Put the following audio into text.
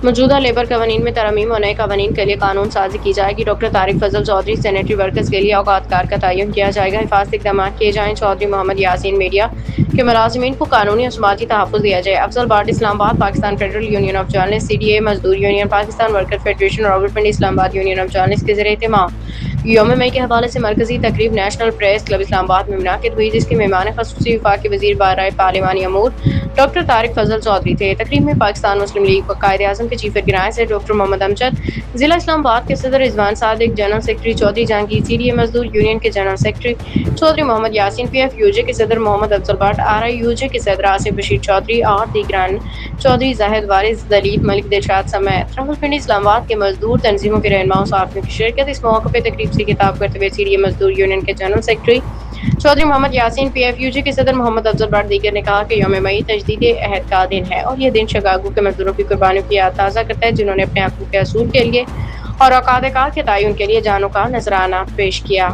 موجودہ لیبر قوانین میں ترامیم اور نئے قوانین کے لیے قانون سازی کی جائے گی۔ ڈاکٹر طارق فضل چودھری۔ سینیٹری ورکرز کے لیے اوقات کار کا تعین کیا جائے گا۔ حفاظتی اقدامات کیے جائیں۔ چودھری محمد یاسین۔ میڈیا کے ملازمین کو قانونی اور سماجی تحفظ دیا جائے۔ افضل Butt Islamabad. Pakistan federal union of journalist C D A مزدور union Pakistan worker federation Rawalpindi Islamabad union of journalist کے زیر اہتمام یوم مئی کے حوالے سے مرکزی تقریب نیشنل پریس کلب اسلام آباد میں منعقد ہوئی، جس کے مہمان خصوصی وفاقی وزیر برائے پارلیمانی امور ڈاکٹر طارق فضل چودھری تھے۔ تقریب میں پاکستان مسلم لیگ قائد اعظم کے چیف گرائیں سے ڈاکٹر محمد امجد، ضلع اسلام آباد کے صدر Rizwan Sadiq, general secretary Chaudhry Jahangir, C D A مزدور یونین کے general secretary Chaudhry Muhammad Yasin, P F U J کے صدر Muhammad Afzal Butt, R I U J کے صدر آصف بشیر چودھری اور دیگران، چودھری زاہد وارث، دلیپ ملک دلشاد سمیت راولپنڈی اسلام آباد کے مزدور تنظیموں کے رہنماؤں صحافیوں کی شرکت۔ اس موقع پہ تقریب سے خطاب کرتے ہوئے سی ڈی اے مزدور یونین کے general secretary Chaudhry Muhammad Yasin, P F U J کے صدر محمد افضل بٹ دیگر نے کہا کہ یوم مئی تجدید عہد کا دن ہے اور یہ دن شکاگو کے مزدوروں کی قربانیوں کی یاد تازہ کرتا ہے، جنہوں نے اپنے حقوق کے حصول کے لیے اور اوقات کار کے تعین کے لیے جانوں کا نذرانہ پیش کیا۔